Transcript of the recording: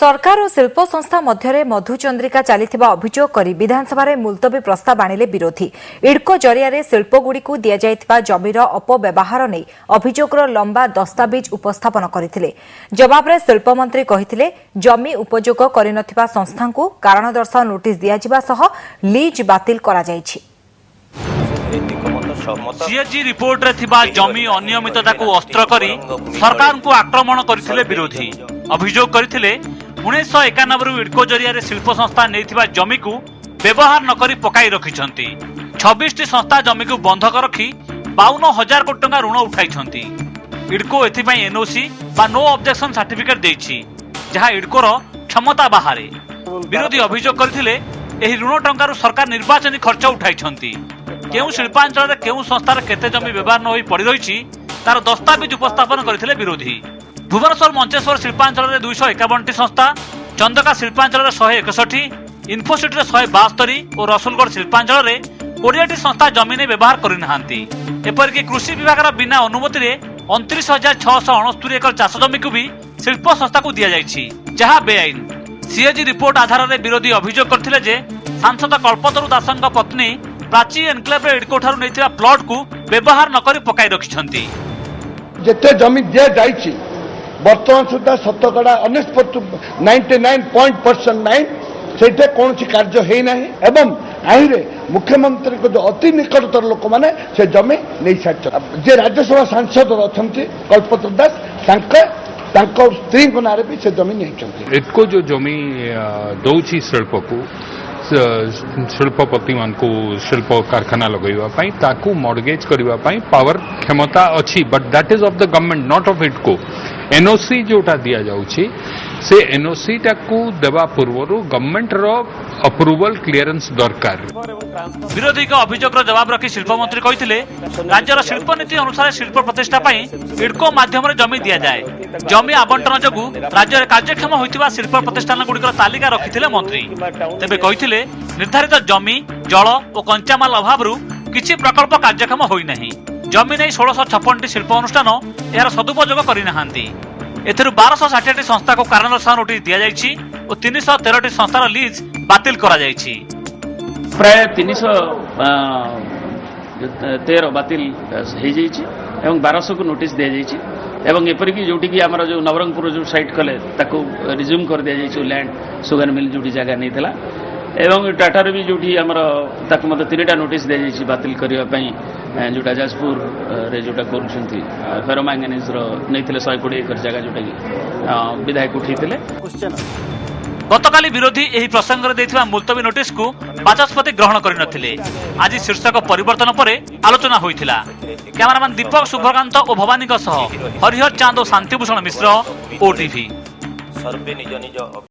सरकार और शिल्प संस्था मध्य मधुचंद्रिका चलता अभियोग कर विधानसभा में मुलतवी प्रस्ताव आणिले विरोधी। इडको जरिया शिल्पगुड़ी दि जाइथिबा जमीर अपव्यवहार नहीं अभियोगर लंबा दस्तावेज उपस्थापन करथिले। जवाब शिल्पमंत्री कहिथिले जमी उपयोग करिनथिबा संस्था को कारण दर्शाओ नोटिस दियाजिबा सह लीज बातिल करा जायछि। सीएजी रिपोर्ट रे थिबा जमी अनियमितता को अस्त्र करी सरकार को आक्रमण करथिले विरोधी। अभियोग करथिले 1991 इडको जरिया शिल्प संस्था नैथिबा जमी को व्यवहार नकरी पकाई रखिछंती। 26 टी संस्था जमी को बंधक रखी 52,000 कोटी टंका ऋण उठाइछंती। इडको एथिबाई एनओसी बा नो ऑब्जेक्शन सर्टिफिकेट देछि जहा इडकोर क्षमता बाहरे। विरोधी अभियोग करथिले एही ऋण टंका सरकार निर्वाचन खर्च उठाइछंती। केउ शिल्पांचल रे केउ संस्थार केते जमी व्यवहार न होई पड़ी रहिछि तार दस्तावेज उपस्थापन करथिले विरोधी। भुवनेश्वर मंचेश्वर शिल्पांचल रे 251 टी संस्था, चंदका शिल्पांचल रे 161, इन्फोसिटी रे 172 और रसुलगढ़ शिल्पांचल रे 20 टी संस्था जमी ने व्यवहार करि नहांती। एपरिक कृषि विभाग रा बिना अनुमति रे 29,669 एकड़ चाष जमी को भी शिल्प संस्था को दिया जायछि जहा बेआईन। सीएजी रिपोर्ट आधार रे विरोधी अभियोग करथिले जे सांसद कल्पतरु दासंग पत्नी प्राची एनक्लेव इडको ठारू नैथिबा प्लॉट को व्यवहार नकरी पकाई रखिछंती। जेते जमी दिया जायछि वर्तमान सुधा शतकड़ा 99.9% सेठे कौन कार्य है नहीं एवं आईरे मुख्यमंत्री को जो अति निकटतर लोक मैंने से जमी नहीं सारी जे राज्यसभा सांसद अच्छा कल्पतरु दास स्त्री को नारे भी से जमी नहीं। इडको जो जमी दौची शिल्प को शिल्पपति मान को शिल्प कारखाना लगेगा ताकू मॉडगेज करने पावर क्षमता अच्छी but that is of the government not of इडको। NOC जोटा दिया जाउछि से एनओसी टाकू देवा पूर्व गवर्नमेंट रो अप्रूवल क्लियरेंस दरकार। विरोधी का अभियोग जवाब रखी शिल्पमंत्री कहिथिले राज्यर शिल्प नीति अनुसार शिल्प प्रतिष्ठा पई इडको माध्यम रे जमी दिया जाए। जमी आवंटन जगु राज्य रे कार्यक्षम होइतिबा शिल्प प्रतिष्ठान गुडिकर तालिका रखिथिले मंत्री। तेबे कहिथिले निर्धारित जमी जल और कंचामाल अभावरु किछि प्रकल्प कार्यक्षम होई नाही। जमी नहीं 1656 टी शिल्प अनुष्ठान यार सदुपयोग करि नहांती। एथरु 1260 टी संस्था को कारण दर्शाओ नोटिस दिया जायछि और 313 टी संस्थार लीज बातिल करा जायछि। प्राय 313 बातिल हो जाइए और 1200 को नोटिस दि जाइए एवं एपरिक जोटी की आमर जो नवरंगपुर जो साइट कले ताको रिज्यूम कर दि जाइए लैंड सुगर मिल जोटी जगह नहीं था एवं टाटार भी जोटी आमर ताको मत 3टा नोटिस दि जाइए बातिल करने जोटा जाजपुर रे जोटा करुछंती फेरोमैंगनीज नहीं 120 एकर जगह जोटा कि विधायक उठेइथिले। गतकाली विरोधी एही प्रसंग रे देथिबा मुलतवी नोटिस को बाचस्पति ग्रहण करिनथिले। आज शीर्षक परिवर्तन परे आलोचना होइथिला। कैमरामैन दीपक शुभकांत और भवानी सह हरिहर चांद और शांतिभूषण मिश्र, ओटीवी।